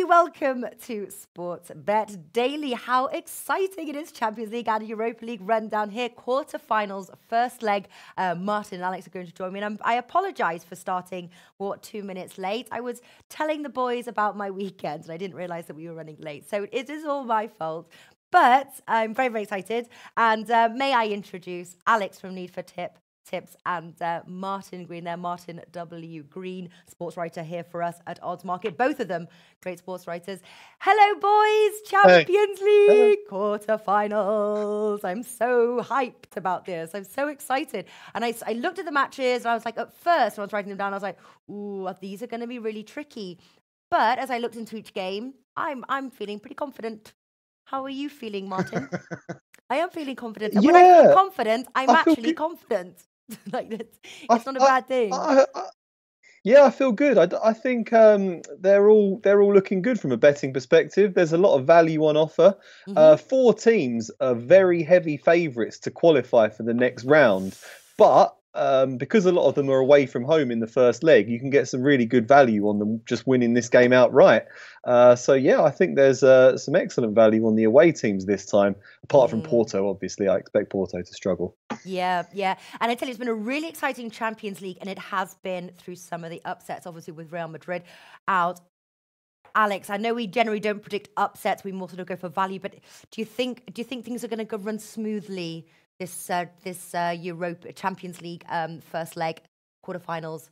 everybody, welcome to Sports Bet Daily. How exciting it is. Champions League and Europa League rundown here. Quarterfinals, first leg. Martin and Alex are going to join me. And I apologise for starting, 2 minutes late. I was telling the boys about my weekend and I didn't realise that we were running late. So it is all my fault. But I'm very, very excited. And may I introduce Alex from Need for Tips and Martin Green there, Martin W. Green, sports writer here for us at Odds Market. Both of them great sports writers. Hello, boys. Champions League quarterfinals. I'm so hyped about this. I'm so excited. And I looked at the matches and I was like, at first, when I was writing them down, I was like, ooh, these are going to be really tricky. But as I looked into each game, I'm feeling pretty confident. How are you feeling, Martin? I am feeling confident. And when I feel confident, I'm actually confident. Like it's not a bad thing. I feel good. I think they're all looking good from a betting perspective. There's a lot of value on offer. 4 teams are very heavy favourites to qualify for the next round, but because a lot of them are away from home in the first leg, you can get some really good value on them just winning this game outright. So I think there's some excellent value on the away teams this time. Apart from Porto, obviously, I expect Porto to struggle. Yeah. And I tell you, it's been a really exciting Champions League, and it has been through some of the upsets, obviously with Real Madrid out. Alex, I know we generally don't predict upsets. We more sort of go for value, but do you think things are going to run smoothly this Europa Champions League first leg quarterfinals?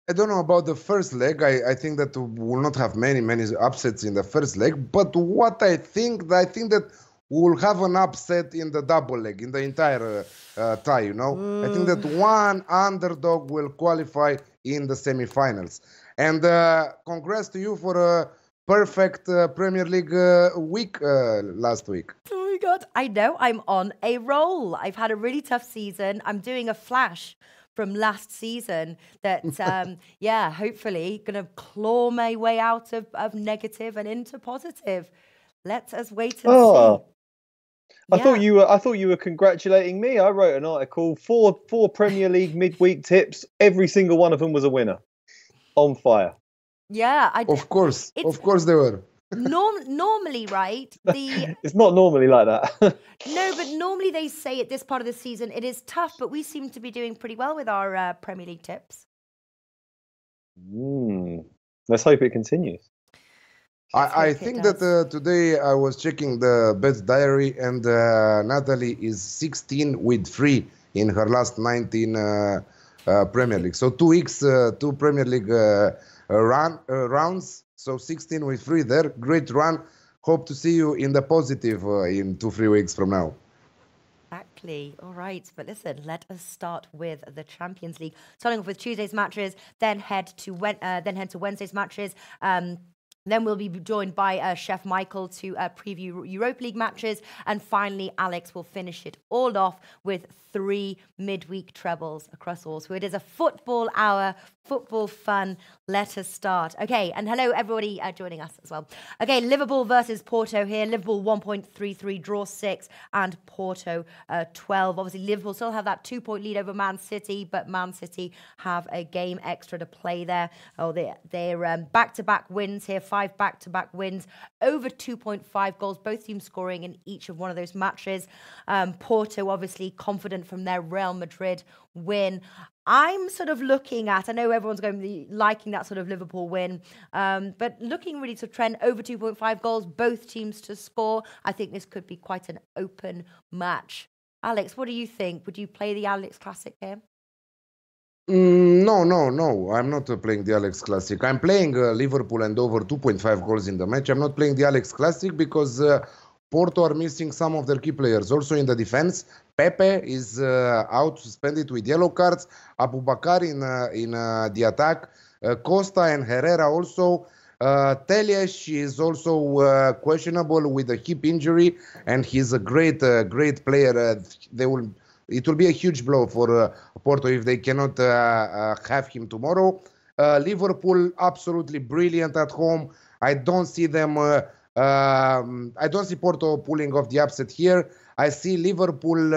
I don't know about the first leg. I think that we will not have many upsets in the first leg. But what I think that we will have an upset in the double leg, in the entire tie, you know. I think that one underdog will qualify in the semifinals. And congrats to you for a perfect Premier League week last week. Oh my God, I know, I'm on a roll. I've had a really tough season. I'm doing a flash from last season that, hopefully going to claw my way out of negative and into positive. Let us wait and see. I thought you were congratulating me. I wrote an article, four Premier League midweek tips. Every single one of them was a winner. On fire. Yeah, of course they were. Normally, right? It's not normally like that. No, but normally they say at this part of the season it is tough, but we seem to be doing pretty well with our Premier League tips. Let's hope it continues. I think that today I was checking the bet diary, and Natalie is 16 with 3 in her last 19 Premier League. So 2 weeks, 2 Premier League rounds. So 16 with 3 there. Great run. Hope to see you in the positive in 2-3 weeks from now. Exactly. All right. But listen, let us start with the Champions League. Starting off with Tuesday's matches, then head to Wednesday's matches. Then we'll be joined by Chef ChefMicheal to preview Europa League matches. And finally, Alex will finish it all off with 3 midweek trebles across all. So it is a football hour, football fun. Let us start. Okay, and hello, everybody joining us as well. Okay, Liverpool versus Porto here. Liverpool 1.33, draw 6, and Porto 12. Obviously, Liverpool still have that 2-point lead over Man City, but Man City have a game extra to play there. Oh, they're back-to-back wins here. 5 back-to-back wins, over 2.5 goals, both teams scoring in each of one of those matches. Porto obviously confident from their Real Madrid win. I'm sort of looking at, I know everyone's going to be liking that sort of Liverpool win, but looking really to trend over 2.5 goals, both teams to score. I think this could be quite an open match. Alex, what do you think? Would you play the Alex Classic here? No. I'm not playing the Alex Classic. I'm playing Liverpool and over 2.5 goals in the match. I'm not playing the Alex Classic because Porto are missing some of their key players. Also in the defense, Pepe is out, suspended with yellow cards. Abubakar in the attack. Costa and Herrera also. Telles is also questionable with a hip injury, and he's a great player. It will be a huge blow for Porto if they cannot have him tomorrow. Liverpool absolutely brilliant at home. I don't see them. I don't see Porto pulling off the upset here. I see Liverpool.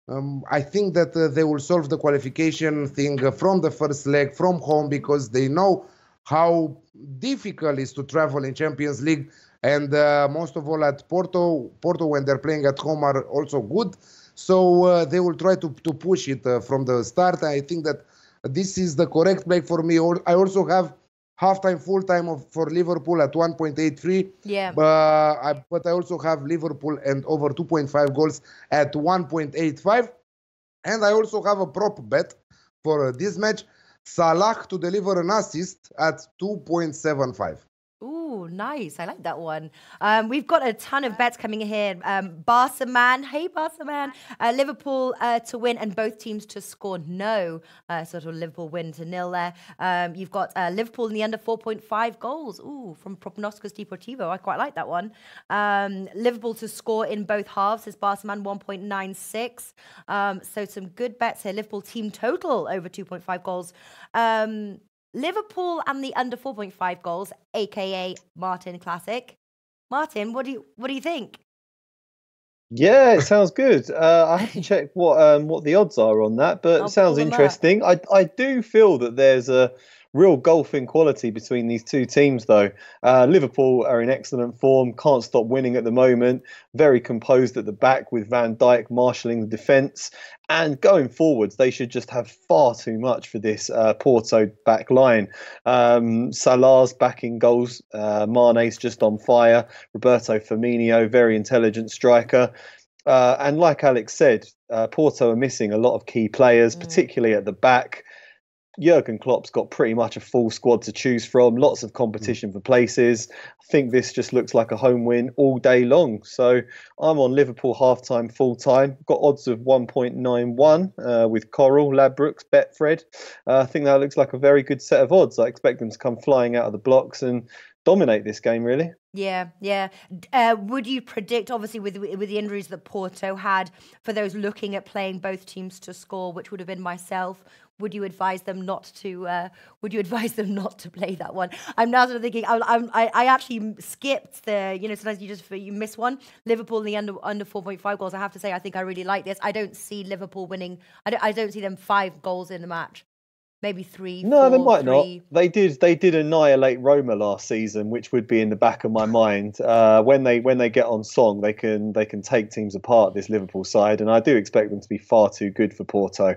I think that they will solve the qualification thing from the first leg from home because they know how difficult it is to travel in Champions League, and most of all at Porto. Porto, when they're playing at home, are also good. So they will try to push it from the start. I think that this is the correct play for me. I also have halftime, full time for Liverpool at 1.83. Yeah. But I also have Liverpool and over 2.5 goals at 1.85. And I also have a prop bet for this match. Salah to deliver an assist at 2.75. Ooh, nice. I like that one. We've got a ton of bets coming in here. Barca man. Hey, Barca man. Liverpool to win and both teams to score no. Sort of Liverpool win to 0 there. You've got Liverpool in the under 4.5 goals. Ooh, from Pronosticos Deportivo. I quite like that one. Liverpool to score in both halves is Barca man 1.96. So some good bets here. Liverpool team total over 2.5 goals. Liverpool and the under 4.5 goals, aka Martin Classic. Martin, what do you think? Yeah, it sounds good. I have to check what the odds are on that, but it sounds interesting. I do feel that there's a real golfing quality between these two teams, though. Liverpool are in excellent form, can't stop winning at the moment, very composed at the back with Van Dijk marshalling the defence. And going forwards, they should just have far too much for this Porto back line. Salah's backing goals. Mane's just on fire. Roberto Firmino, very intelligent striker. And like Alex said, Porto are missing a lot of key players, particularly at the back. Jurgen Klopp's got pretty much a full squad to choose from, lots of competition for places. I think this just looks like a home win all day long. So I'm on Liverpool half-time, full-time. Got odds of 1.91 with Coral, Ladbrokes, Betfred. I think that looks like a very good set of odds. I expect them to come flying out of the blocks and dominate this game, really. Yeah. Would you predict, obviously, with the injuries that Porto had, for those looking at playing both teams to score, which would have been myself, would you advise them not to? Would you advise them not to play that one? I'm now sort of thinking. I actually skipped the. Sometimes you miss one. Liverpool in the under 4.5 goals. I have to say, I think I really like this. I don't see Liverpool winning. I don't see them 5 goals in the match. Maybe 3. No, 4, they might 3. not. They did annihilate Roma last season, which would be in the back of my mind. When they get on song, they can take teams apart, this Liverpool side, and I do expect them to be far too good for Porto.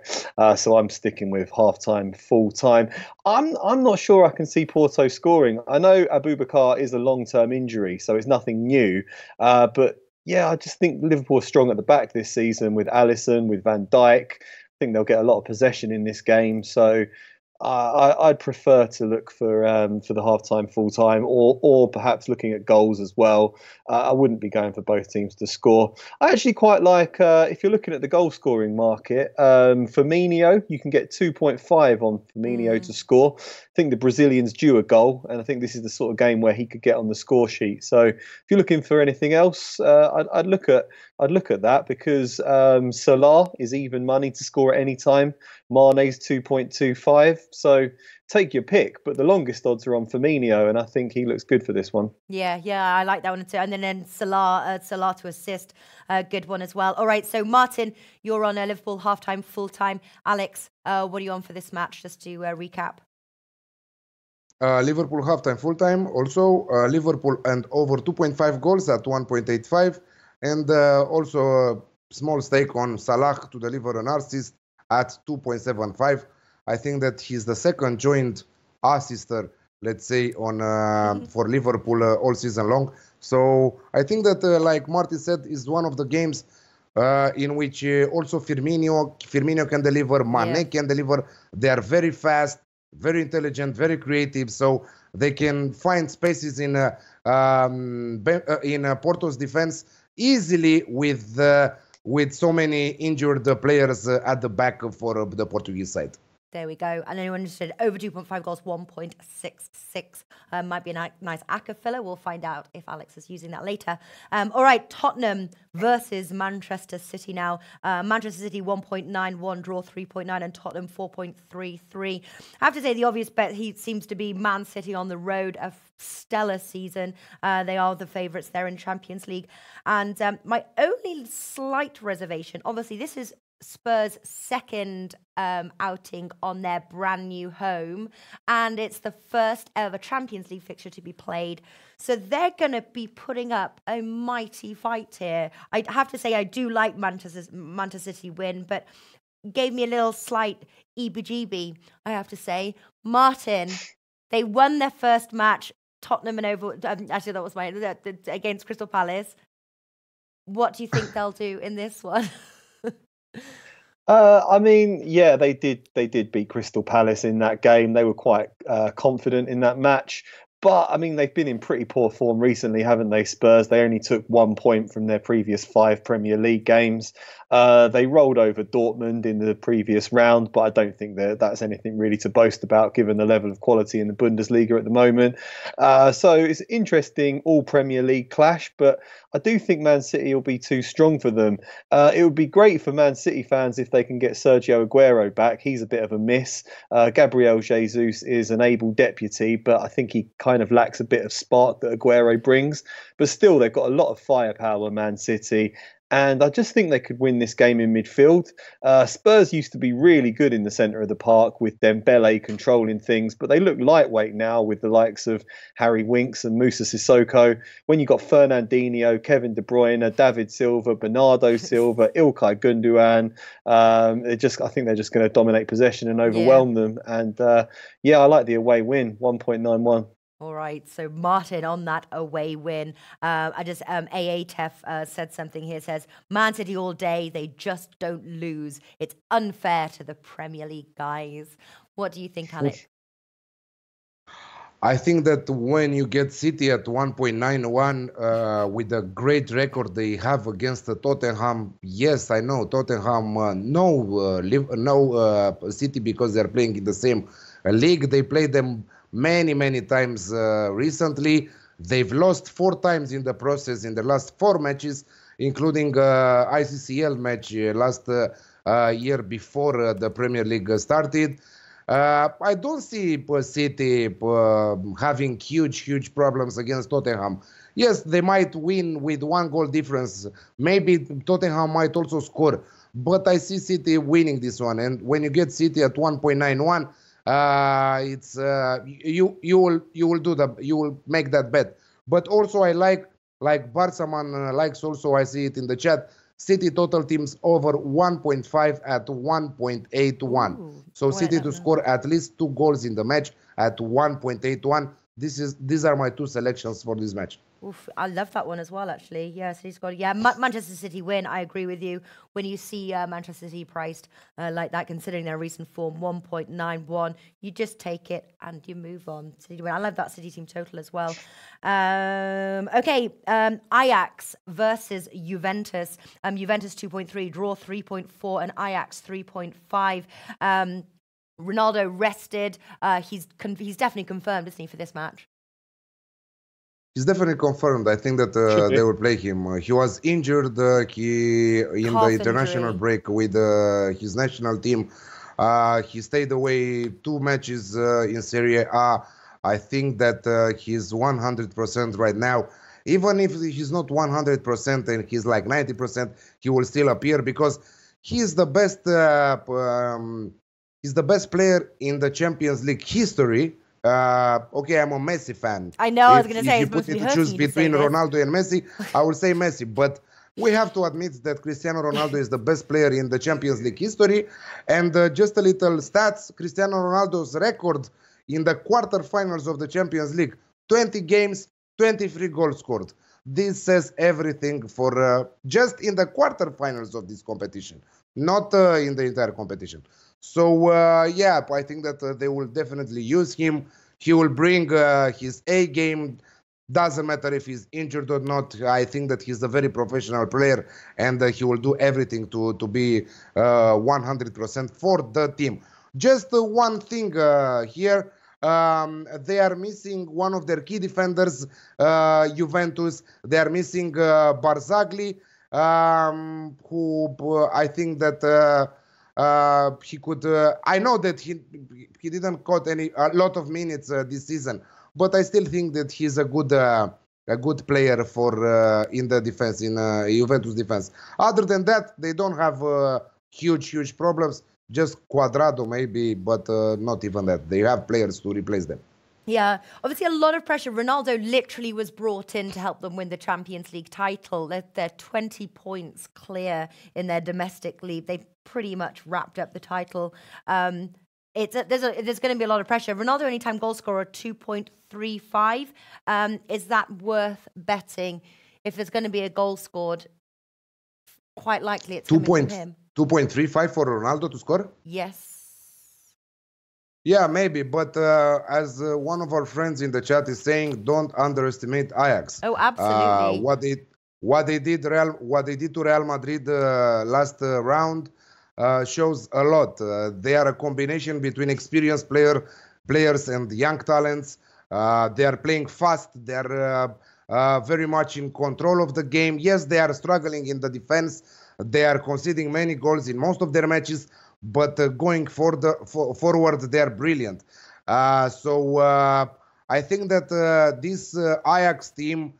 So I'm sticking with half-time, full-time. I'm not sure I can see Porto scoring. I know Abubakar is a long-term injury, so it's nothing new. But yeah, I just think Liverpool are strong at the back this season with Alisson, with Van Dijk. I think they'll get a lot of possession in this game, so I'd prefer to look for the half-time, full-time, or perhaps looking at goals as well. I wouldn't be going for both teams to score. I actually quite like, if you're looking at the goal-scoring market, Firmino, you can get 2.5 on Firmino to score. I think the Brazilian's due a goal, and I think this is the sort of game where he could get on the score sheet. So if you're looking for anything else, I'd look at that, because Salah is even money to score at any time. Mane's 2.25. So take your pick, but the longest odds are on Firmino, and I think he looks good for this one. Yeah, I like that one too. And then Salah to assist, good one as well. All right, so Martin, you're on Liverpool half-time, full-time. Alex, what are you on for this match, just to recap? Liverpool half-time, full-time. Also, Liverpool and over 2.5 goals at 1.85. And also a small stake on Salah to deliver an assist at 2.75. I think that he's the second joint assister, let's say, on for Liverpool all season long. So I think that, like Marty said, is one of the games in which also Firmino can deliver, Mane can deliver. They are very fast, very intelligent, very creative. So they can find spaces in Porto's defense easily with so many injured players at the back for the Portuguese side. There we go. And anyone interested, over 2.5 goals, 1.66. Might be a nice Accas filler. We'll find out if Alex is using that later. All right, Tottenham versus Manchester City now. Manchester City 1.91, draw 3.9, and Tottenham 4.33. I have to say the obvious bet seems to be Man City on the road stellar season. They are the favourites there in Champions League. And my only slight reservation, obviously this is Spurs' second outing on their brand new home, and it's the first ever Champions League fixture to be played. So they're going to be putting up a mighty fight here. I have to say I do like Manchester City win, but gave me a little slight EBGB, I have to say. Martin, they won their first match, Tottenham and actually that was against Crystal Palace. What do you think they'll do in this one? I mean, yeah, they did beat Crystal Palace in that game. They were quite confident in that match. But, I mean, they've been in pretty poor form recently, haven't they, Spurs? They only took 1 point from their previous 5 Premier League games. They rolled over Dortmund in the previous round, but I don't think that's anything really to boast about given the level of quality in the Bundesliga at the moment. So it's an interesting all-Premier League clash, but I do think Man City will be too strong for them. It would be great for Man City fans if they can get Sergio Aguero back. He's a bit of a miss. Gabriel Jesus is an able deputy, but I think he kind of lacks a bit of spark that Aguero brings. But still, they've got a lot of firepower, Man City. And I just think they could win this game in midfield. Spurs used to be really good in the centre of the park with Dembele controlling things, but they look lightweight now with the likes of Harry Winks and Moussa Sissoko. When you've got Fernandinho, Kevin De Bruyne, David Silva, Bernardo Silva, Ilkay Gundogan, I think they're just going to dominate possession and overwhelm them. And I like the away win, 1.91. All right, so Martin on that away win. AATEF said something here, says, Man City all day, they just don't lose. It's unfair to the Premier League guys. What do you think, Alec? I think that when you get City at 1.91 with the great record they have against the Tottenham, yes, I know Tottenham no City because they're playing in the same league. They played them many times recently. They've lost 4 times in the process in the last 4 matches, including ICCL match last year before the Premier League started. I don't see City having huge problems against Tottenham. Yes, they might win with 1 goal difference. Maybe Tottenham might also score, but I see City winning this one. And when you get City at 1.91, it's you will make that bet. But also I like Barcaman likes also, I see it in the chat, City total teams over 1.5 at 1.81. So City to score at least 2 goals in the match at 1.81. These are my 2 selections for this match. Oof, I love that one as well, actually. Yeah, City's got Manchester City win. I agree with you. When you see Manchester City priced like that, considering their recent form, 1.91, you just take it and you move on. City win. I love that City team total as well. Ajax versus Juventus. Juventus 2.3, draw 3.4, and Ajax 3.5. Ronaldo rested. He's definitely confirmed, isn't he, for this match? He's definitely confirmed. I think that they will play him. He was injured. In the international break with his national team. He stayed away 2 matches in Serie A. I think that he's 100% right now. Even if he's not 100% and he's like 90%, he will still appear because he's the best. He's the best player in the Champions League history. Okay, I'm a Messi fan. I know, I was going to say, if you put me to choose between Ronaldo and Messi, I will say Messi. But we have to admit that Cristiano Ronaldo is the best player in the Champions League history. And just a little stats, Cristiano Ronaldo's record in the quarterfinals of the Champions League, 20 games, 23 goals scored. This says everything for just in the quarterfinals of this competition, not in the entire competition. So, I think that they will definitely use him. He will bring his A game. Doesn't matter if he's injured or not. I think that he's a very professional player, and he will do everything to be 100% for the team. Just one thing here. They are missing one of their key defenders, Juventus. They are missing Barzagli, who I think that... he could. I know that he didn't caught a lot of minutes this season, but I still think that he's a good player for in the defense, in Juventus defense. Other than that, they don't have huge problems. Just Cuadrado maybe, but not even that. They have players to replace them. Yeah, obviously a lot of pressure. Ronaldo literally was brought in to help them win the Champions League title. They're 20 points clear in their domestic league. They've pretty much wrapped up the title. There's going to be a lot of pressure. Ronaldo anytime goal scorer 2.35. Is that worth betting? If there's going to be a goal scored, quite likely it's coming from him. 2.35 for Ronaldo to score? Yes. Yeah, maybe, but as one of our friends in the chat is saying, don't underestimate Ajax. Oh, absolutely. What they did to Real Madrid last round shows a lot. They are a combination between experienced players and young talents. They are playing fast. They are very much in control of the game. Yes, they are struggling in the defense. They are conceding many goals in most of their matches, but going forward, they are brilliant. So I think that this Ajax team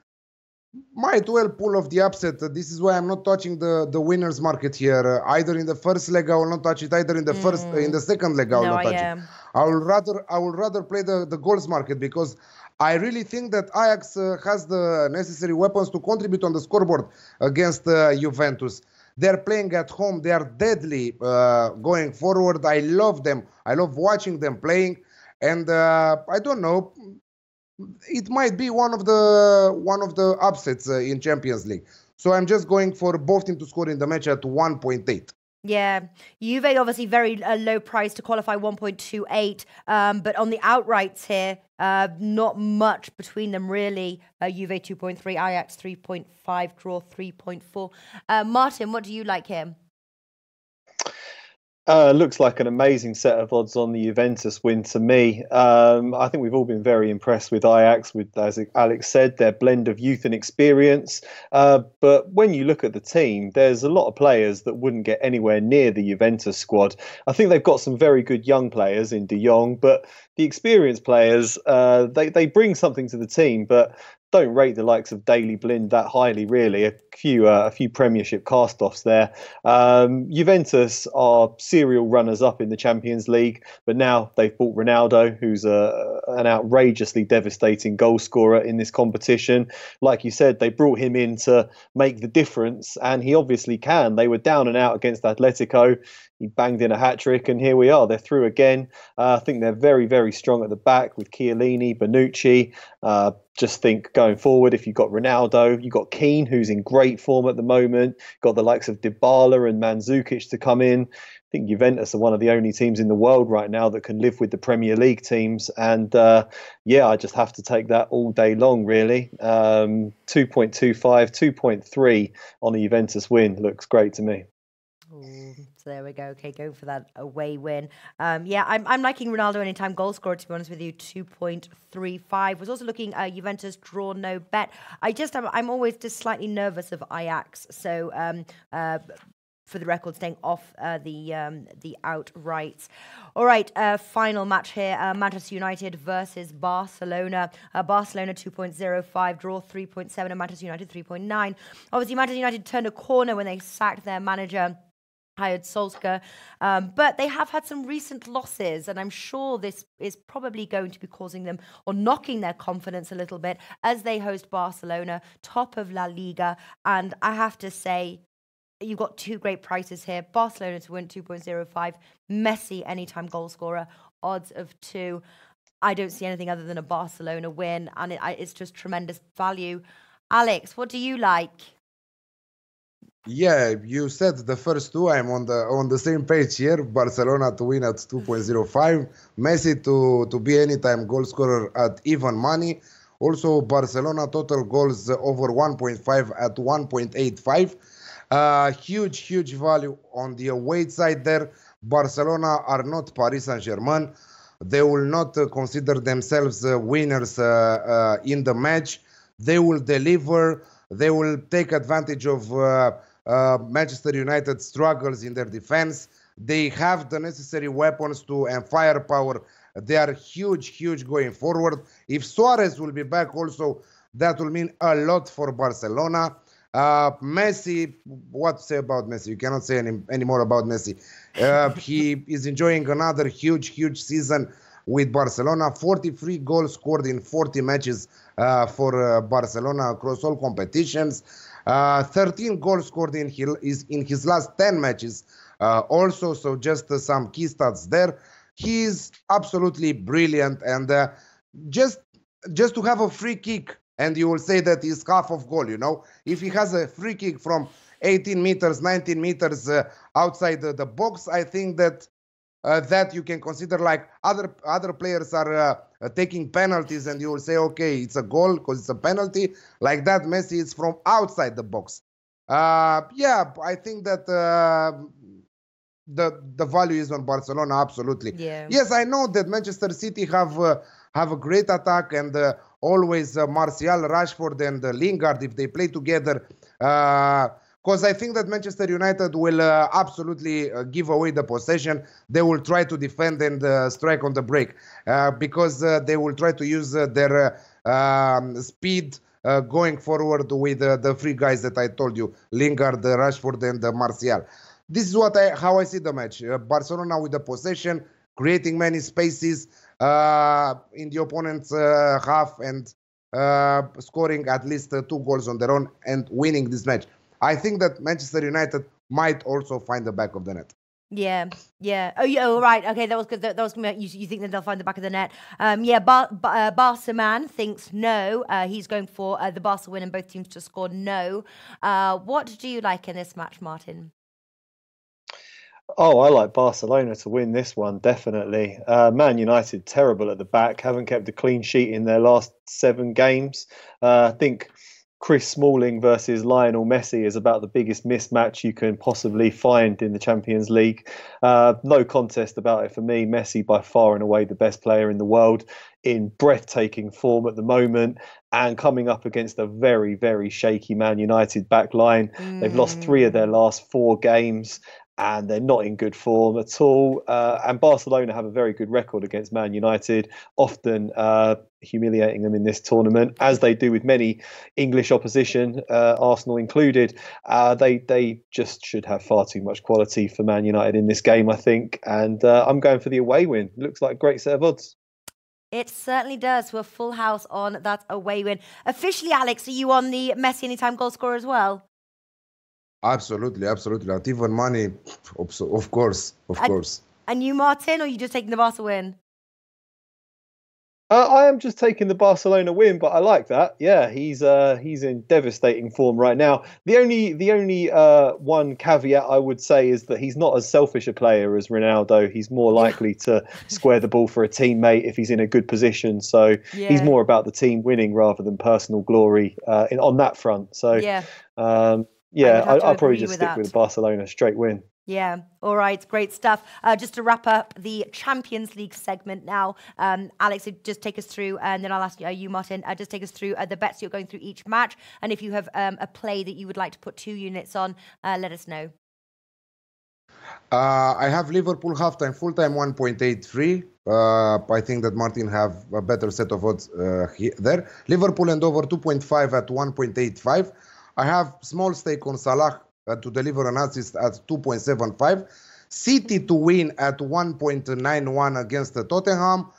might well pull off the upset. This is why I'm not touching the winners market here. Either in the first leg I will not touch it. Either in the second leg I will not touch it. I will rather play the goals market, because I really think that Ajax has the necessary weapons to contribute on the scoreboard against Juventus. They're playing at home. They are deadly going forward. I love them. I love watching them playing. And I don't know, it might be one of the upsets in Champions League. So I'm just going for both teams to score in the match at 1.8. Yeah, Juve obviously very low price to qualify, 1.28. But on the outrights here, not much between them really. Juve 2.3, Ajax 3.5, draw 3.4. Martin, what do you like here? Looks like an amazing set of odds on the Juventus win to me. I think we've all been very impressed with Ajax, with, as Alex said, their blend of youth and experience. But when you look at the team, there's a lot of players that wouldn't get anywhere near the Juventus squad. I think they've got some very good young players in De Jong, but the experienced players, they bring something to the team, but don't rate the likes of Daley Blind that highly, really. A few Premiership cast-offs there. Juventus are serial runners-up in the Champions League, but now they've bought Ronaldo, who's an outrageously devastating goal scorer in this competition. Like you said, they brought him in to make the difference, and he obviously can. They were down and out against Atletico. He banged in a hat-trick, and here we are. They're through again. I think they're very, very strong at the back with Chiellini, Bonucci. Just think going forward, if you've got Ronaldo, you've got Keane, who's in great form at the moment, got the likes of Dybala and Mandzukic to come in. I think Juventus are one of the only teams in the world right now that can live with the Premier League teams. And I just have to take that all day long, really. 2.25, 2.3 on a Juventus win looks great to me. Ooh, so there we go. Okay, go for that away win. I'm liking Ronaldo anytime goal scorer, to be honest with you, 2.35. Was also looking at Juventus draw no bet. I'm always just slightly nervous of Ajax. So for the record, staying off the outrights. All right, final match here. Manchester United versus Barcelona. Barcelona 2.05, draw 3.7, and Manchester United 3.9. Obviously, Manchester United turned a corner when they sacked their manager, hired Solskjaer, but they have had some recent losses, and I'm sure this is probably going to be causing them or knocking their confidence a little bit as they host Barcelona, top of La Liga. And I have to say, you've got two great prices here. Barcelona to win 2.05, Messi anytime goal scorer, odds of 2. I don't see anything other than a Barcelona win, and it's just tremendous value. Alex, what do you like? Yeah, you said the first two. I'm on the same page here. Barcelona to win at 2.05. Messi to be anytime goal scorer at even money. Also, Barcelona total goals over 1.5 at 1.85. Huge value on the away side there. Barcelona are not Paris Saint-Germain. They will not consider themselves winners in the match. They will deliver. They will take advantage of Manchester United's struggles in their defense. They have the necessary weapons and firepower They are huge going forward. If Suarez will be back also, that will mean a lot for Barcelona. Messi, what to say about Messi? You cannot say any more about Messi. He is enjoying another huge season with Barcelona. 43 goals scored in 40 matches for Barcelona across all competitions. 13 goals scored in his last 10 matches also, so just some key stats there. He is absolutely brilliant, and just to have a free kick, and you will say that he's half of goal, you know. If he has a free kick from 18 meters, 19 meters outside the box, I think that that you can consider, like other players are taking penalties, and you will say, okay, it's a goal because it's a penalty. Like that, Messi is from outside the box. Yeah, I think that the value is on Barcelona, absolutely. Yeah. Yes, I know that Manchester City have a great attack, and always Martial, Rashford, and Lingard, if they play together. Because I think that Manchester United will absolutely give away the possession. They will try to defend and strike on the break because they will try to use their speed going forward with the three guys that I told you, Lingard, Rashford, and Martial. This is how I see the match. Barcelona with the possession, creating many spaces in the opponent's half, and scoring at least 2 goals on their own and winning this match. I think that Manchester United might also find the back of the net. Yeah. Oh, yeah. All right. Okay, that was good. That was you think that they'll find the back of the net? Yeah. Barca man thinks no. He's going for the Barca win and both teams to score no. What do you like in this match, Martin? Oh, I like Barcelona to win this one, definitely. Man United, terrible at the back, haven't kept a clean sheet in their last 7 games. I think Chris Smalling versus Lionel Messi is about the biggest mismatch you can possibly find in the Champions League. No contest about it for me. Messi by far and away the best player in the world, in breathtaking form at the moment, and coming up against a very shaky Man United back line. They've lost 3 of their last 4 games, and they're not in good form at all. And Barcelona have a very good record against Man United, often humiliating them in this tournament, as they do with many English opposition, Arsenal included. They just should have far too much quality for Man United in this game, I think. And I'm going for the away win. Looks like a great set of odds. It certainly does. We're full house on that away win. Officially, Alex, are you on the Messi anytime goal scorer as well? Absolutely. At even money, of course. And you, Martin, or are you just taking the Barca win? I am just taking the Barcelona win, but I like that. Yeah, he's in devastating form right now. The only one caveat I would say is that he's not as selfish a player as Ronaldo. He's more likely to square the ball for a teammate if he's in a good position. So he's more about the team winning rather than personal glory on that front. So I'll probably just stick with Barcelona straight win. Yeah. All right. Great stuff. Just to wrap up the Champions League segment now, Alex, just take us through, and then I'll ask you, Martin, just take us through the bets you're going through each match. And if you have a play that you would like to put 2 units on, let us know. I have Liverpool halftime, full-time 1.83. I think that Martin have a better set of odds there. Liverpool and over 2.5 at 1.85. I have small stake on Salah to deliver an assist at 2.75. City to win at 1.91 against the Tottenham.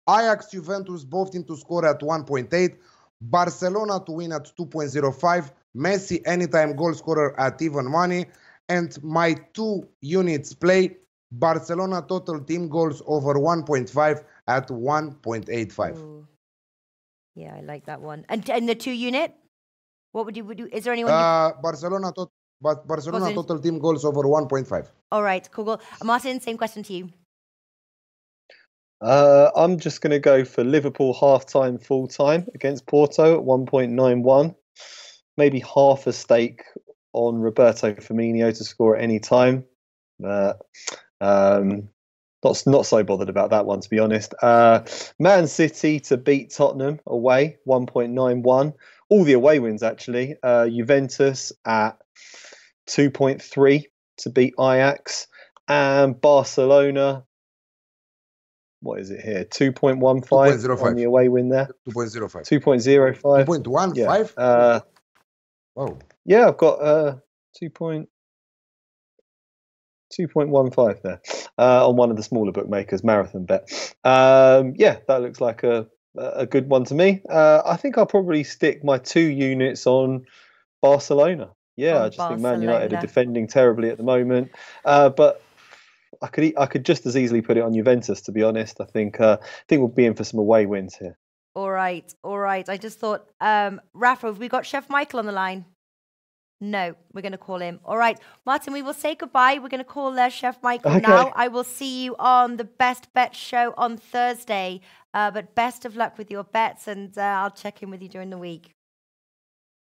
Ajax, Juventus, both teams to score at 1.8. Barcelona to win at 2.05. Messi, anytime goal scorer at even money. And my 2 units play, Barcelona total team goals over 1.5 at 1.85. Ooh. Yeah, I like that one. And the 2 unit? What would you? Is there anyone? Barcelona total team goals over 1.5. All right, cool. Martin, same question to you. I'm just going to go for Liverpool half-time, full-time against Porto at 1.91. Maybe half a stake on Roberto Firmino to score at any time. Not so bothered about that one, to be honest. Man City to beat Tottenham away, 1.91. All the away wins, actually. Juventus at 2.3 to beat Ajax. And Barcelona what is it here? 2.15 2.05 on the away win there. 2.05. 2.05. 2.15? Yeah. Oh. Yeah, I've got 2.15 there on one of the smaller bookmakers, Marathon Bet. Yeah, that looks like a good one to me. I think I'll probably stick my 2 units on Barcelona. Yeah, I just think Man United are defending terribly at the moment. But I could just as easily put it on Juventus, to be honest. I think we'll be in for some away wins here. All right. I just thought, Rafa, have we got Chef Michael on the line? No, we're going to call him. All right, Martin, we will say goodbye. We're going to call Chef Michael now. I will see you on the Best Bet show on Thursday. But best of luck with your bets, and I'll check in with you during the week.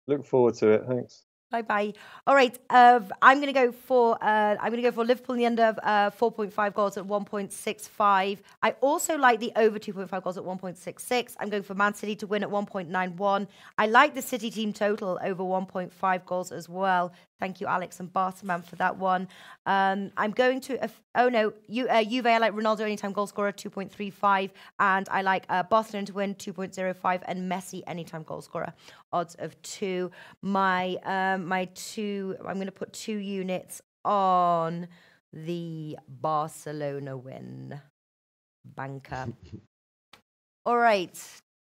Look forward to it. Thanks. Bye. All right, I'm going to go for Liverpool in the under 4.5 goals at 1.65. I also like the over 2.5 goals at 1.66. I'm going for Man City to win at 1.91. I like the City team total over 1.5 goals as well. Thank you, Alex and Bartman, for that one. I'm going to Juve. I like Ronaldo anytime goal scorer 2.35, and I like Barcelona to win 2.05, and Messi anytime goal scorer odds of 2. I'm going to put 2 units on the Barcelona win. Banker. All right.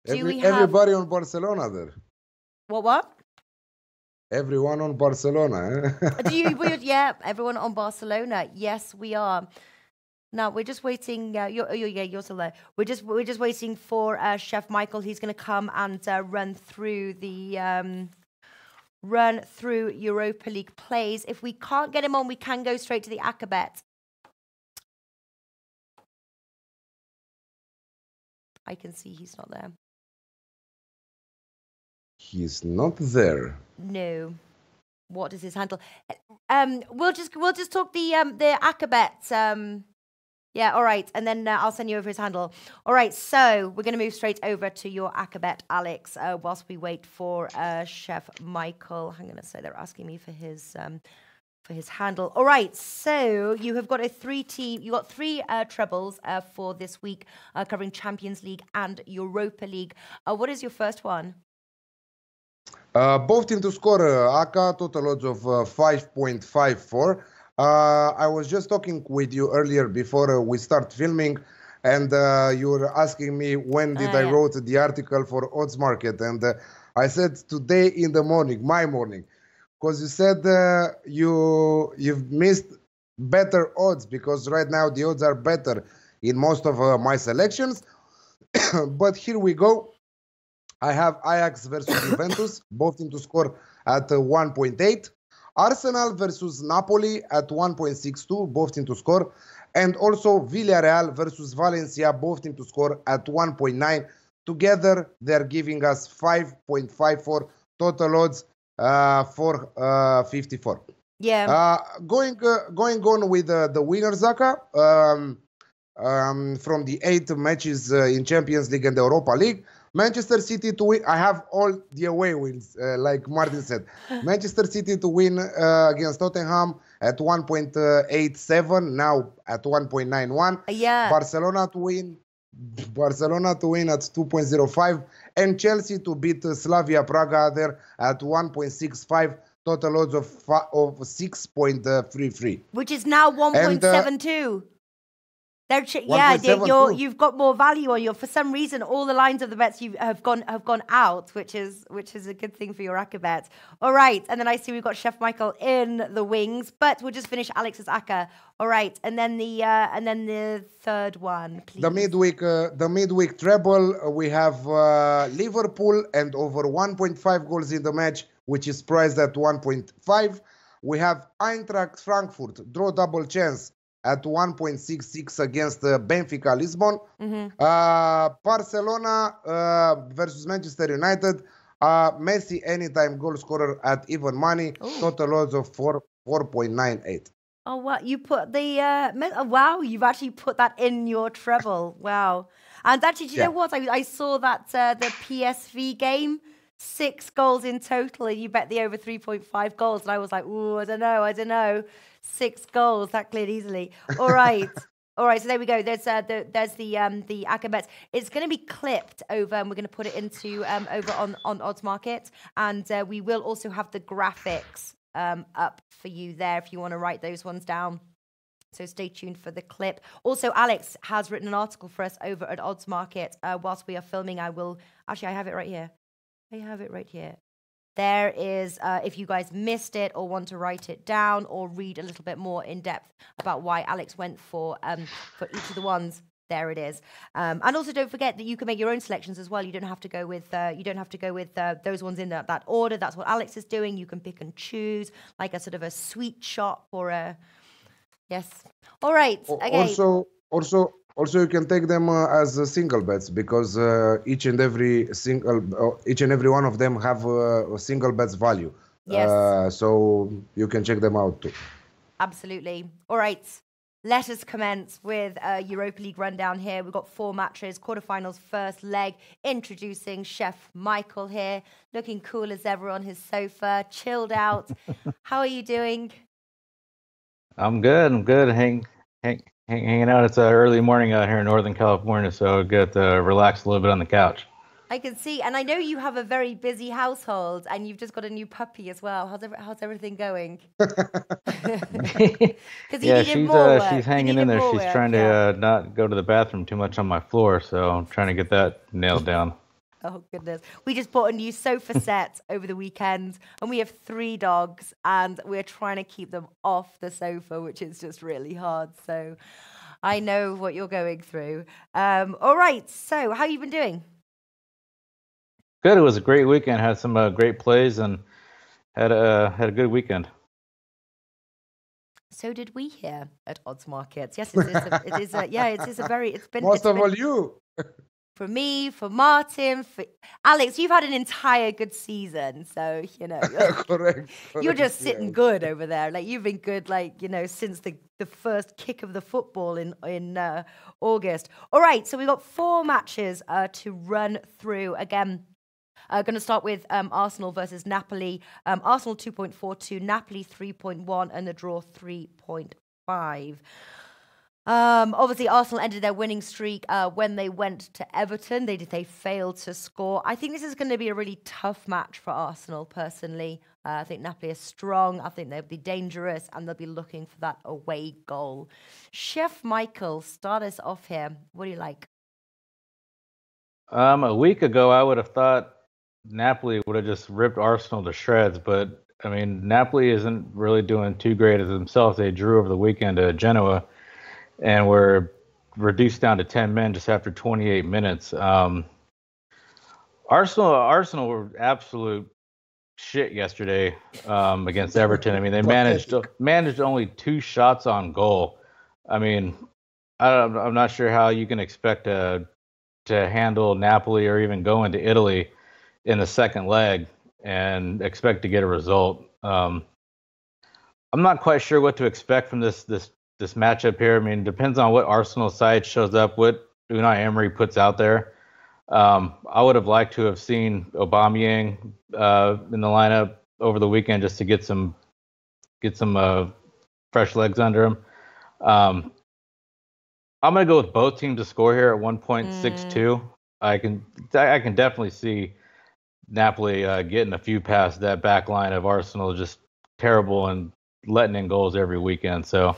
Everybody on Barcelona there? What? Everyone on Barcelona. Yeah, everyone on Barcelona. Yes, we are. Now we're just waiting. You're still there. We're just waiting for Chef Michael. He's going to come and run through Europa League plays. If we can't get him on, we can go straight to the Accas. I can see he's not there. He's not there. No. What is his handle? We'll just talk the Accas. Yeah, all right. And then I'll send you over his handle. All right, so we're going to move straight over to your Accas, Alex, whilst we wait for Chef Michael. I'm going to say they're asking me for his handle. All right, so you have got three trebles for this week, covering Champions League and Europa League. What is your first one? Both teams to score, Accas, total odds of 5.54. I was just talking with you earlier before we start filming, and you were asking me when did I wrote the article for Odds Market, and I said today in the morning, my morning, because you said you've missed better odds, because right now the odds are better in most of my selections. But here we go. I have Ajax versus Juventus, both teams to score at 1.8. Arsenal versus Napoli at 1.62, both teams to score. And also Villarreal versus Valencia, both teams to score at 1.9. Together, they're giving us 5.54 total odds for 54. Yeah. Going on with the winners, Zaka, from the 8 matches in Champions League and the Europa League. Manchester City to win. I have all the away wins, like Martin said. Manchester City to win against Tottenham at 1.87, now at 1.91. Yeah. Barcelona to win at 2.05, and Chelsea to beat Slavia Prague there at 1.65. Total odds of 6.33, which is now 1.72. You've got more value on your. For some reason, all the lines of the bets have gone out, which is a good thing for your Accas bets. All right, and then I see we've got Chef Michael in the wings, but we'll just finish Alex's Accas. All right, and then the third one, please. The midweek treble. We have Liverpool and over 1.5 goals in the match, which is priced at 1.5. We have Eintracht Frankfurt draw double chance at 1.66 against Benfica Lisbon. Mm-hmm. Barcelona versus Manchester United. Messi anytime goal scorer at even money. Ooh. Total odds of 4.98. Oh, wow. You put wow, you've actually put that in your treble. Wow. And actually, do you know what? I saw that the PSV game, 6 goals in total, and you bet the over 3.5 goals. And I was like, ooh, I don't know. 6 goals, that cleared easily. All right. All right, so there we go. There's the Accas bets. It's going to be clipped over, and we're going to put it into over on Odds Market, and we will also have the graphics up for you there if you want to write those ones down. So stay tuned for the clip. Also, Alex has written an article for us over at Odds Market. Whilst we are filming, I have it right here. I have it right here. There is, if you guys missed it or want to write it down or read a little bit more in depth about why Alex went for each of the ones, there it is. And also, don't forget that you can make your own selections as well. You don't have to go with those ones in that order. That's what Alex is doing. You can pick and choose, like a sort of a sweet shop or a yes. All right. Okay. Also, you can take them as single bets because each and every one of them have a single bets value. Yes. So you can check them out too. Absolutely. All right. Let us commence with Europa League rundown here. We've got 4 matches, quarterfinals, first leg. Introducing Chef Michael here, looking cool as ever on his sofa, chilled out. How are you doing? I'm good. Hanging out. It's early morning out here in Northern California, so I get to relax a little bit on the couch. I can see, and I know you have a very busy household, and you've just got a new puppy as well. How's everything going? Yeah, she's hanging in there. She's trying to not go to the bathroom too much on my floor, so I'm trying to get that nailed down. Oh, goodness. We just bought a new sofa set over the weekend, and we have 3 dogs, and we're trying to keep them off the sofa, which is just really hard. So I know what you're going through. All right. So how you been doing? Good. It was a great weekend. Had some great plays and had a good weekend. So did we here at Odds Markets. Yes, it is a very, it's been... Most of all you. For me, for Martin, for Alex, you've had an entire good season. So, correct. You're just sitting good over there. Like, you've been good, since the first kick of the football in August. All right, so we've got 4 matches to run through. Again, going to start with Arsenal versus Napoli. Arsenal 2.42, Napoli 3.1, and the draw 3.5. Obviously, Arsenal ended their winning streak when they went to Everton. They failed to score. I think this is going to be a really tough match for Arsenal, personally. I think Napoli is strong. I think they'll be dangerous, and they'll be looking for that away goal. Chef Michael, start us off here. What do you like? A week ago, I would have thought Napoli would have just ripped Arsenal to shreds, but, I mean, Napoli isn't really doing too great as themselves. They drew over the weekend to Genoa, and were reduced down to 10 men just after 28 minutes. Arsenal were absolute shit yesterday against Everton. I mean, they managed only 2 shots on goal. I mean, I'm not sure how you can expect to handle Napoli or even go into Italy in the second leg and expect to get a result. I'm not quite sure what to expect from this matchup here. I mean, it depends on what Arsenal side shows up, what Unai Emery puts out there. I would have liked to have seen Aubameyang in the lineup over the weekend just to get some fresh legs under him. I'm going to go with both teams to score here at 1.62. I can definitely see Napoli getting a few past that back line of Arsenal, just terrible and letting in goals every weekend. So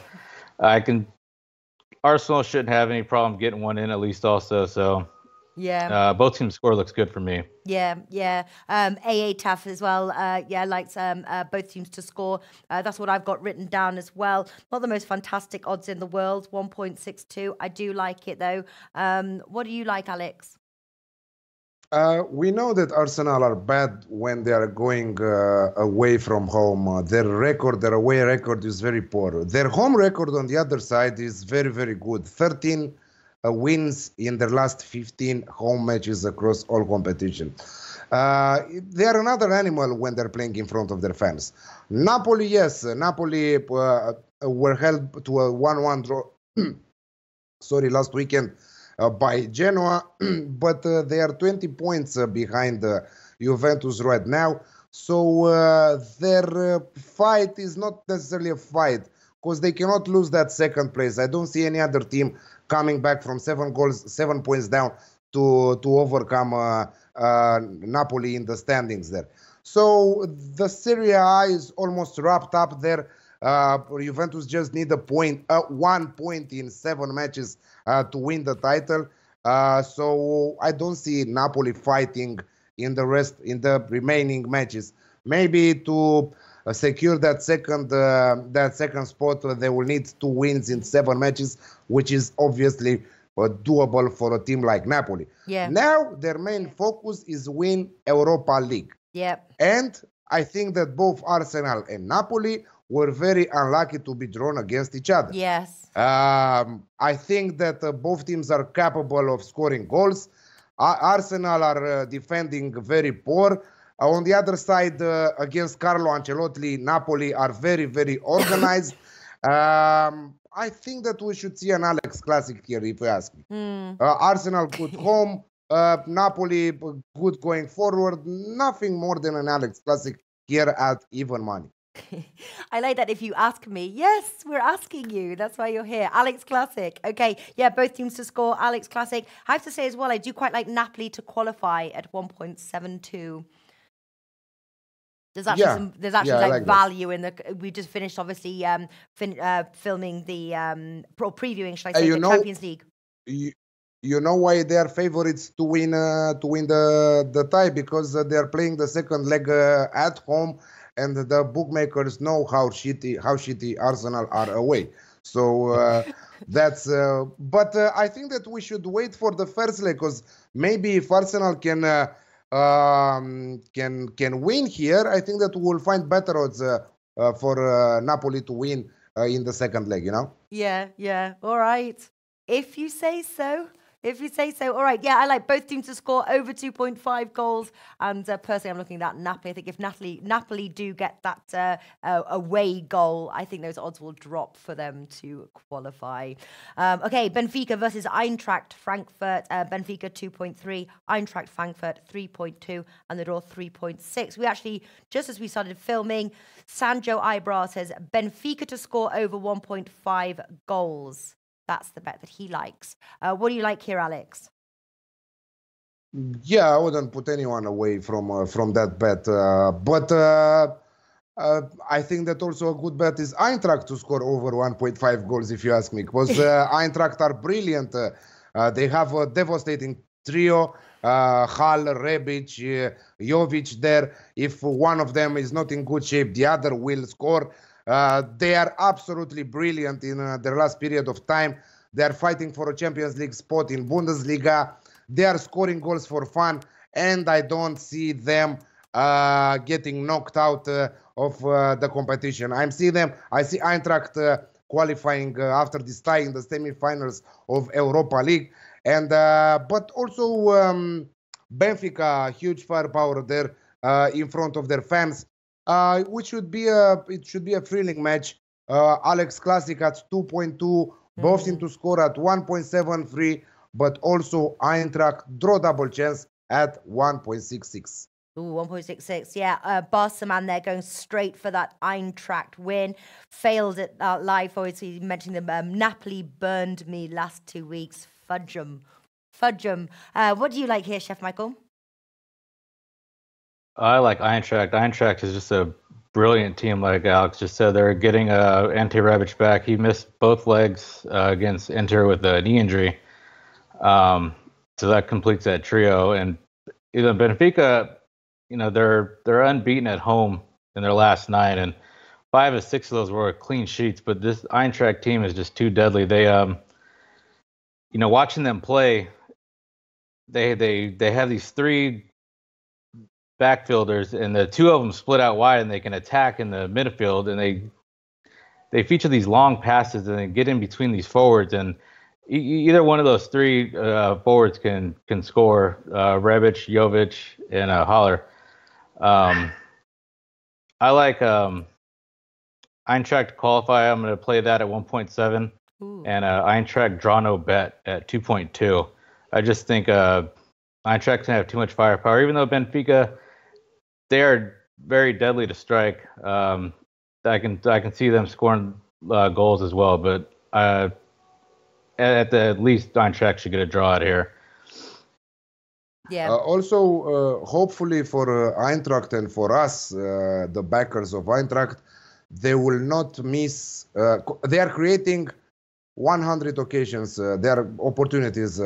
Arsenal shouldn't have any problem getting one in at least also. So yeah, both teams score looks good for me. Yeah. AA tough as well. Likes both teams to score. That's what I've got written down as well. Not the most fantastic odds in the world, 1.62. I do like it though. What do you like, Alex? We know that Arsenal are bad when they are going away from home. Their away record is very poor. Their home record on the other side is very, very good. 13 wins in their last 15 home matches across all competition. They are another animal when they're playing in front of their fans. Napoli, yes. Napoli were held to a 1-1 draw last weekend by Genoa, but they are 20 points behind Juventus right now. So their fight is not necessarily a fight because they cannot lose that second place. I don't see any other team coming back from 7 points down to overcome Napoli in the standings there. So the Serie A is almost wrapped up there. Juventus just need 1 point in 7 matches to win the title. So I don't see Napoli fighting in the remaining matches. Maybe to secure that second spot, they will need 2 wins in 7 matches, which is obviously doable for a team like Napoli. Yeah. Now their main focus is win Europa League. Yep. And I think that both Arsenal and Napoli were very unlucky to be drawn against each other. Yes. I think that both teams are capable of scoring goals. Arsenal are defending very poor. On the other side, against Carlo Ancelotti, Napoli are very, very organized. I think that we should see an Alex Classic here, if you ask me. Arsenal good home, Napoli good going forward. Nothing more than an Alex Classic here at even money. I like that if you ask me. Yes, we're asking you. That's why you're here. Alex Classic. Okay, yeah, both teams to score. Alex Classic. I have to say as well, I do quite like Napoli to qualify at 1.72. There's actually like value in the. We just finished obviously filming the or previewing, should I say, the Champions League. You know why they are favorites to win the tie? Because they are playing the second leg at home, and the bookmakers know how shitty Arsenal are away. So that's. But I think that we should wait for the first leg, because maybe if Arsenal can win here, I think that we will find better odds for Napoli to win in the second leg. You know? Yeah. All right. If you say so. All right, yeah, I like both teams to score over 2.5 goals. And personally, I'm looking at Napoli. I think if Napoli do get that away goal, I think those odds will drop for them to qualify. Okay, Benfica versus Eintracht Frankfurt. Benfica 2.3, Eintracht Frankfurt 3.2, and the draw 3.6. We actually, just as we started filming, Sanjo Ibra says Benfica to score over 1.5 goals. That's the bet that he likes. What do you like here, Alex? Yeah, I wouldn't put anyone away from that bet. But I think that also a good bet is Eintracht to score over 1.5 goals, if you ask me. Because Eintracht are brilliant. They have a devastating trio. Hall, Rebic, Jovic there. If one of them is not in good shape, the other will score. They are absolutely brilliant in their last period of time. They are fighting for a Champions League spot in Bundesliga. They are scoring goals for fun, and I don't see them getting knocked out of the competition. I see Eintracht qualifying after this tie in the semi-finals of Europa League, and but also Benfica, huge firepower there in front of their fans. Which should be it should be a thrilling match. Alex Classic at 2.2, both teams to score at 1.73, but also Eintracht draw double chance at 1.66. Ooh, 1.66, yeah. Barca man there going straight for that Eintracht win. Failed it live. Obviously, you mentioned them. Napoli burned me last 2 weeks. Fudge 'em. What do you like here, Chef Michael? I like Eintracht. Eintracht is just a brilliant team, like Alex just said. They're getting Ante Rebic back. He missed both legs against Inter with a knee injury. So that completes that trio. And Benfica, they're unbeaten at home in their last 9, and 5 of 6 of those were clean sheets. But this Eintracht team is just too deadly. They, watching them play, they have these 3 backfielders, and the 2 of them split out wide, and they can attack in the midfield, and they feature these long passes and they get in between these forwards, and either one of those 3 forwards can score. Rebic, Jovic, and Haller. I like Eintracht to qualify. I'm going to play that at 1.7, and Eintracht draw no bet at 2.2. I just think Eintracht can have too much firepower, even though Benfica, they are very deadly to strike. I can see them scoring goals as well. But at the least, Eintracht should get a draw out here. Yeah. Also, hopefully for Eintracht and for us, the backers of Eintracht, they will not miss. They are creating 100 occasions. There are opportunities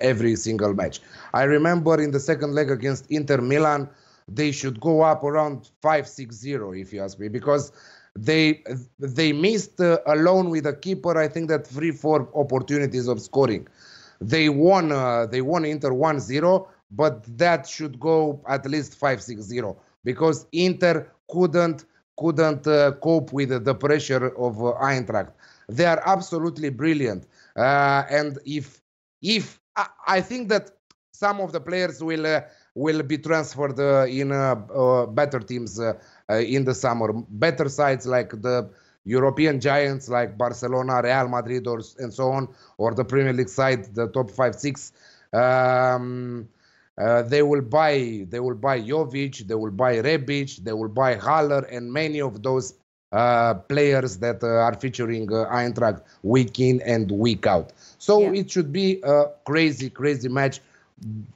every single match. I remember in the second leg against Inter Milan, they should go up around 5-6-0, if you ask me, because they missed alone with a keeper, I think that 3-4 opportunities of scoring. They won Inter 1-0, but that should go at least 5-6-0 because Inter couldn't cope with the pressure of Eintracht. They are absolutely brilliant, and if I think that some of the players will be transferred in better teams in the summer, better sides like the European giants like Barcelona, Real Madrid, and so on, or the Premier League side, the top 5-6. They will buy Jovic, they will buy Rebic, they will buy Haller, and many of those players that are featuring Eintracht week in and week out. So it should be a crazy match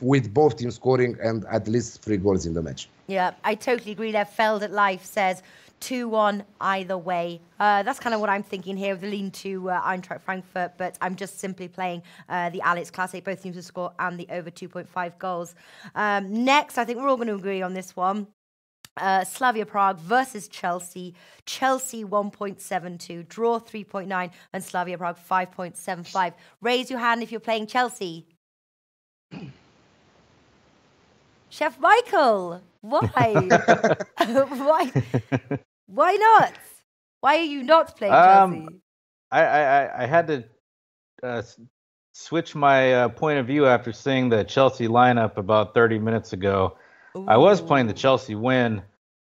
with both teams scoring and at least 3 goals in the match. Yeah, I totally agree there. Feld at Life says 2-1 either way. That's kind of what I'm thinking here with the lean to Eintracht Frankfurt, but I'm just simply playing the Alex Classic, both teams to score and the over 2.5 goals. Next, I think we're all going to agree on this one. Slavia Prague versus Chelsea. Chelsea 1.72, draw 3.9, and Slavia Prague 5.75. Raise your hand if you're playing Chelsea. Chef Michael, why? Why not? Why are you not playing Chelsea? I had to switch my point of view after seeing the Chelsea lineup about 30 minutes ago. Ooh. I was playing the Chelsea win.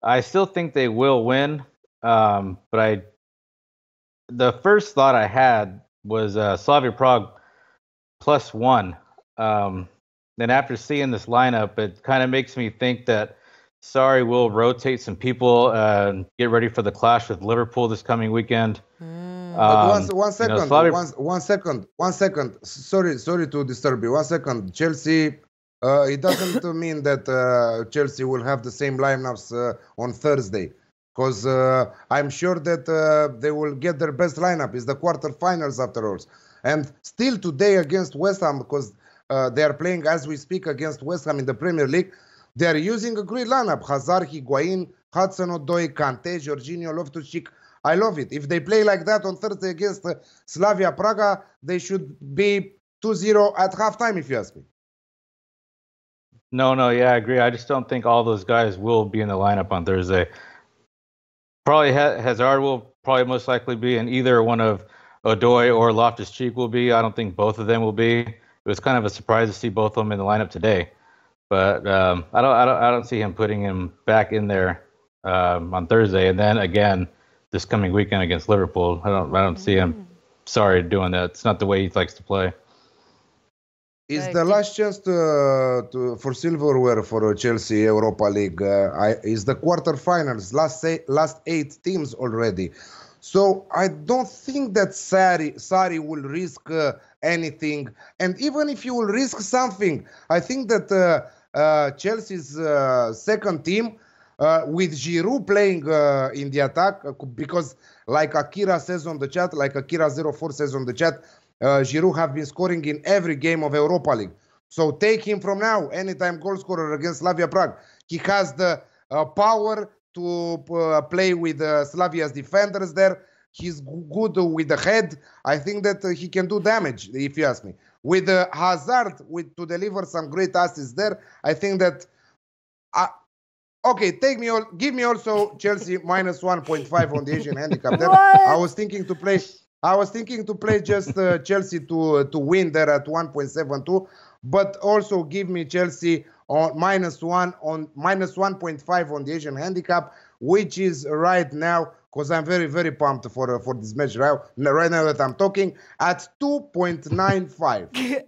I still think they will win, but the first thought I had was Slavia Prague +1. Then after seeing this lineup, it kind of makes me think that Sarri will rotate some people and get ready for the clash with Liverpool this coming weekend. But one second. Sorry to disturb you. 1 second. Chelsea, it doesn't mean that Chelsea will have the same lineups on Thursday, because I'm sure that they will get their best lineup. It's the quarterfinals after all. And still today against West Ham, because they are playing as we speak against West Ham in the Premier League, they are using a great lineup. Hazard, Higuain, Hudson-Odoi, Kante, Jorginho, Loftus-Cheek. I love it. If they play like that on Thursday against Slavia Praga, they should be 2-0 at halftime, if you ask me. No, yeah, I agree. I just don't think all those guys will be in the lineup on Thursday. Probably Hazard will probably most likely be, and either one of Odoi or Loftus-Cheek will be. I don't think both of them will be. It was kind of a surprise to see both of them in the lineup today, but I don't see him putting him back in there on Thursday, and then again this coming weekend against Liverpool. I don't see him. Sorry, doing that. It's not the way he likes to play. It's the last chance for silverware for Chelsea Europa League. It's the quarterfinals, last 8 teams already. So I don't think that Sarri will risk anything. And even if you will risk something, I think that Chelsea's second team, with Giroud playing in the attack, because like Akira says on the chat, like Akira04 says on the chat, Giroud have been scoring in every game of Europa League. So take him from now, anytime goal scorer against Slavia Prague. He has the power to play with Slavia's defenders there. He's good with the head. I think that he can do damage, if you ask me. With Hazard, to deliver some great assists there, I think that... okay, give me also Chelsea minus 1.5 on the Asian handicap there. I was thinking to play just Chelsea to win there at 1.72, but also give me Chelsea on -1 on -1.5 on the Asian handicap, which is right now, because I'm very, very pumped for this match right now that I'm talking, at 2.95.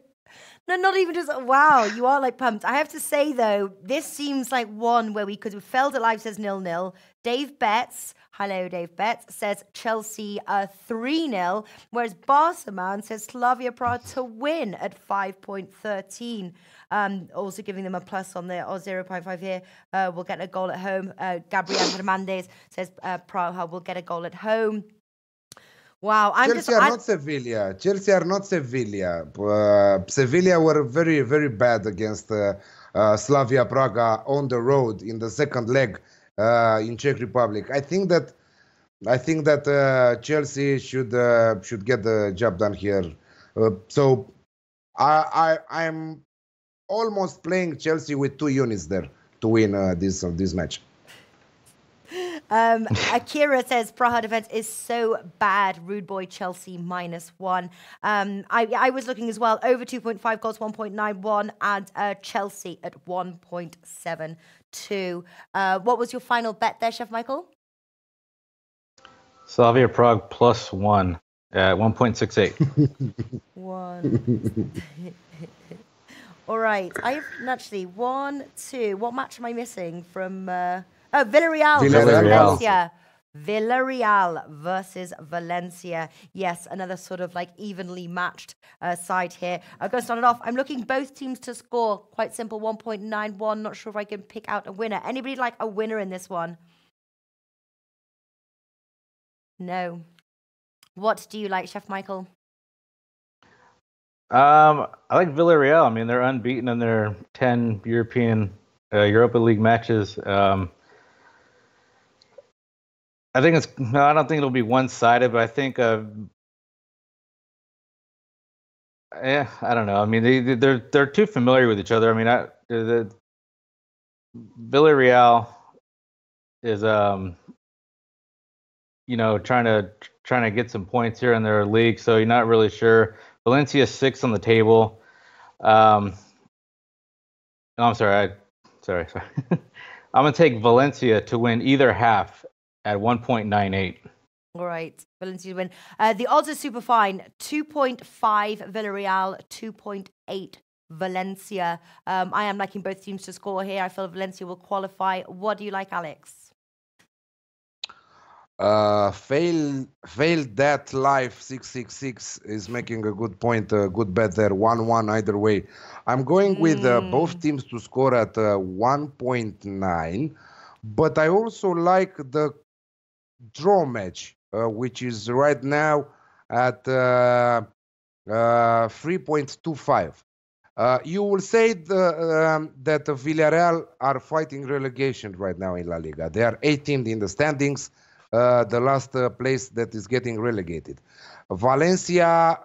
No, not even just, wow, you are like pumped. I have to say, though, this seems like one where because Feld at Live says 0-0, Dave Betts, hello Dave Betts, says Chelsea 3-0, whereas Barcelona says Slavia Prague to win at 5.13. Also giving them a plus on there, or 0.5 here. We'll get a goal at home. Gabriel Hernandez says Prague will get a goal at home. Wow, Chelsea are not Sevilla. Chelsea are not Sevilla. Sevilla were very, very bad against Slavia Praga on the road in the second leg in Czech Republic. I think that Chelsea should get the job done here. So I'm almost playing Chelsea with 2 units there to win this match. Akira says Praha defense is so bad. Rude boy Chelsea -1. I was looking as well. Over 2.5 goals, 1.91, and Chelsea at 1.72. What was your final bet there, Chef Michael? Slavia Prague +1 at 1.68. 1. All right. I have actually 1, 2. What match am I missing from? Villarreal versus Valencia. Villarreal versus Valencia. Yes, another sort of like evenly matched side here. I'm going to start it off. I'm looking both teams to score. Quite simple, 1.91. Not sure if I can pick out a winner. Anybody like a winner in this one? No. What do you like, Chef Michael? I like Villarreal. I mean, they're unbeaten in their 10 European Europa League matches. I don't think it'll be one-sided, but I think, I don't know. I mean, they're too familiar with each other. I mean, Villarreal is, trying to get some points here in their league, so you're not really sure. Valencia 6 on the table. I'm sorry. Sorry. I'm gonna take Valencia to win either half at 1.98. All right, Valencia win. The odds are super fine. 2.5 Villarreal, 2.8 Valencia. I am liking both teams to score here. I feel Valencia will qualify. What do you like, Alex? Failed that life 666 is making a good point, a good bet there. 1-1 either way. I'm going with both teams to score at 1.9, but I also like the draw match, which is right now at 3.25. You will say that Villarreal are fighting relegation right now in La Liga. They are 18th in the standings. The last place that is getting relegated. Valencia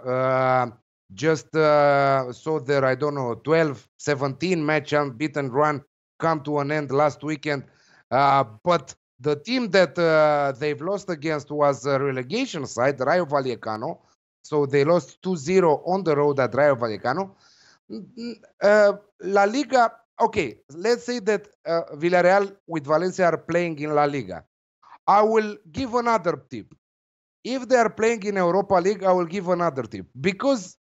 just saw their, 12, 17 match unbeaten run come to an end last weekend. But the team that they've lost against was a relegation side, Rayo Vallecano. So they lost 2-0 on the road at Rayo Vallecano. La Liga, okay, let's say that Villarreal with Valencia are playing in La Liga. I will give another tip. If they are playing in Europa League, I will give another tip. Because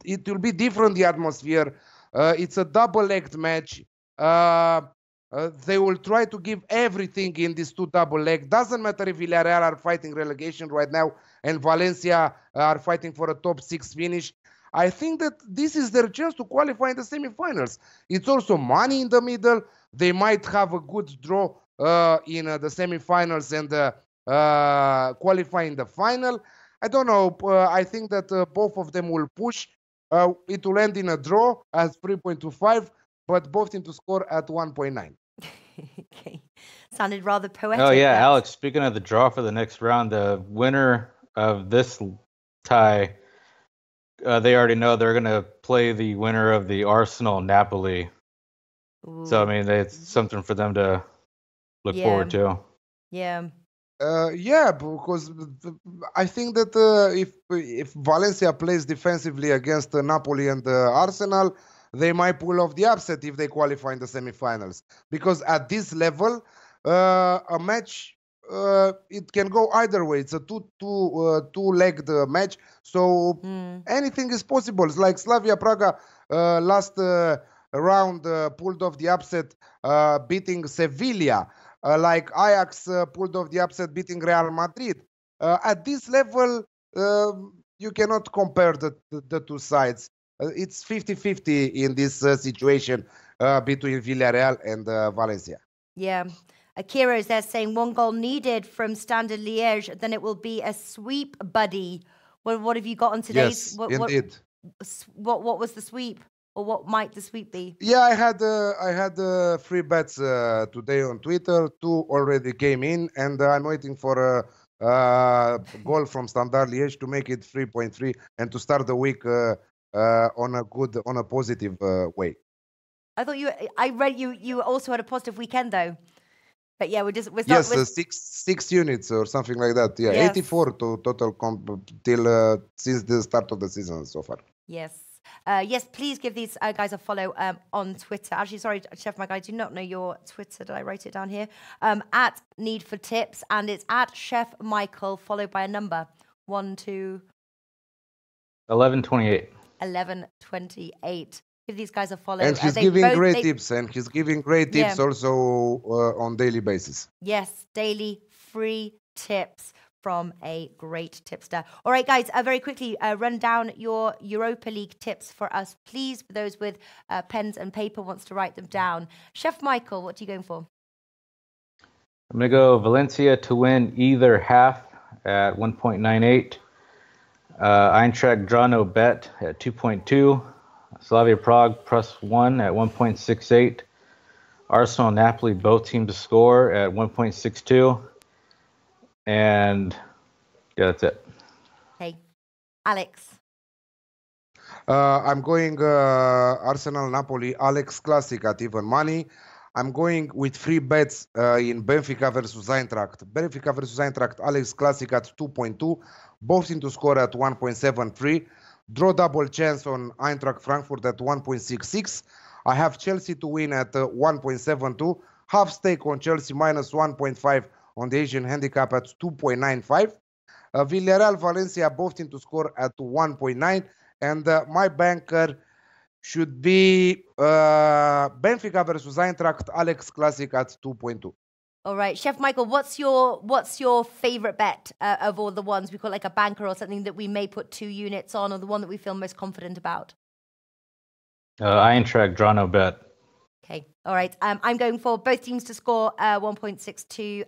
it will be different, the atmosphere. It's a double-legged match. They will try to give everything in these 2 double legs. Doesn't matter if Villarreal are fighting relegation right now and Valencia are fighting for a top 6 finish. I think that this is their chance to qualify in the semifinals. It's also money in the middle. They might have a good draw in the semifinals and qualify in the final. I don't know. I think that both of them will push. It will end in a draw as 3.25, but both teams to score at 1.9. Okay. Sounded rather poetic. Oh, yeah, Alex, speaking of the draw for the next round, the winner of this tie, they already know they're going to play the winner of the Arsenal-Napoli. So, I mean, it's something for them to look forward to. Yeah. Yeah, because I think that if Valencia plays defensively against Napoli and Arsenal, they might pull off the upset if they qualify in the semifinals. Because at this level, a match, it can go either way. It's a two-legged match, so anything is possible. It's like Slavia Praga last round pulled off the upset, beating Sevilla. like Ajax pulled off the upset, beating Real Madrid. At this level, you cannot compare the two sides. It's 50-50 in this situation between Villarreal and Valencia. Yeah. Akira is there saying 1 goal needed from Standard Liège, then it will be a sweep, buddy. Well, what have you got on today's? Yes, indeed. What was the sweep, or what might the sweep be? Yeah, I had free bets today on Twitter. 2 already came in, and I'm waiting for a goal from Standard Liège to make it 3.3 and to start the week on a positive way. I read you also had a positive weekend though. But yeah, we're 6 units or something like that. Yeah, yes. 84 to total till since the start of the season so far. Yes. Yes, please give these guys a follow on Twitter. Actually, sorry, Chef Mike, I do not know your Twitter. Did I write it down here? At Need for Tips, and it's at Chef Michael, followed by a number 1128. 1128. Give these guys a follow. And he's giving great tips, and he's giving great tips also on daily basis. Yes, daily free tips from a great tipster. All right, guys, very quickly, run down your Europa League tips for us, please. For those with pens and paper wants to write them down. Chef Michael, what are you going for? I'm going to go Valencia to win either half at 1.98. Eintracht draw no bet at 2.2. Slavia Prague +1 at 1.68. Arsenal Napoli both teams to score at 1.62. And yeah, that's it. Okay. Alex. I'm going Arsenal Napoli Alex Classic at even money. I'm going with free bets in Benfica versus Eintracht. Benfica versus Eintracht Alex Classic at 2.2. Both teams to score at 1.73. Draw double chance on Eintracht Frankfurt at 1.66. I have Chelsea to win at 1.72. Half stake on Chelsea minus 1.5 on the Asian handicap at 2.95. Villarreal Valencia both teams to score at 1.9. And my banker should be Benfica versus Eintracht Alex Classic at 2.2. All right, Chef Michael, what's your favorite bet of all the ones? We call it like a banker or something that we may put 2 units on, or the one that we feel most confident about? Eintracht draw no bet. Okay, all right. I'm going for both teams to score 1.62,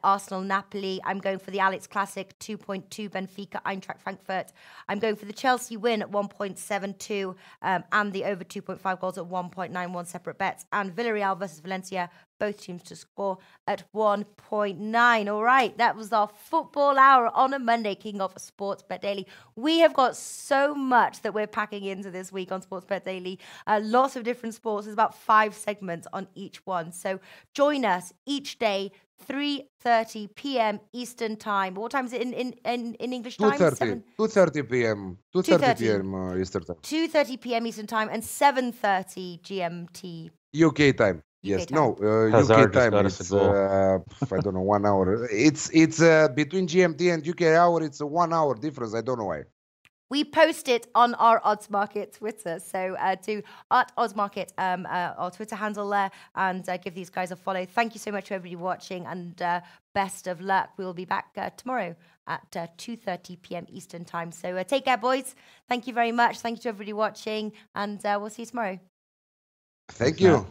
Arsenal Napoli. I'm going for the Alex Classic 2.2, Benfica Eintracht Frankfurt. I'm going for the Chelsea win at 1.72 and the over 2.5 goals at 1.91 separate bets. And Villarreal versus Valencia, both teams to score at 1.9. All right, that was our football hour on a Monday, kicking off Sports Bet Daily. We have got so much that we're packing into this week on Sports Bet Daily. Lots of different sports. There's about 5 segments on each one. So join us each day, 3:30 p.m. Eastern Time. What time is it in English time? 2:30 p.m. 2:30 p.m. Eastern Time. 2:30 p.m. Eastern Time and 7:30 GMT. UK time. Yes, UK time. no, UK time is, I don't know, 1 hour. It's between GMT and UK hour, it's a 1 hour difference. I don't know why. We post it on our Odds Market Twitter. So do Odds Market, our Twitter handle there, and give these guys a follow. Thank you so much for everybody watching, and best of luck. We will be back tomorrow at 2:30 p.m. Eastern Time. So take care, boys. Thank you very much. Thank you to everybody watching, and we'll see you tomorrow. Thank you.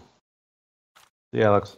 Yeah, Alex.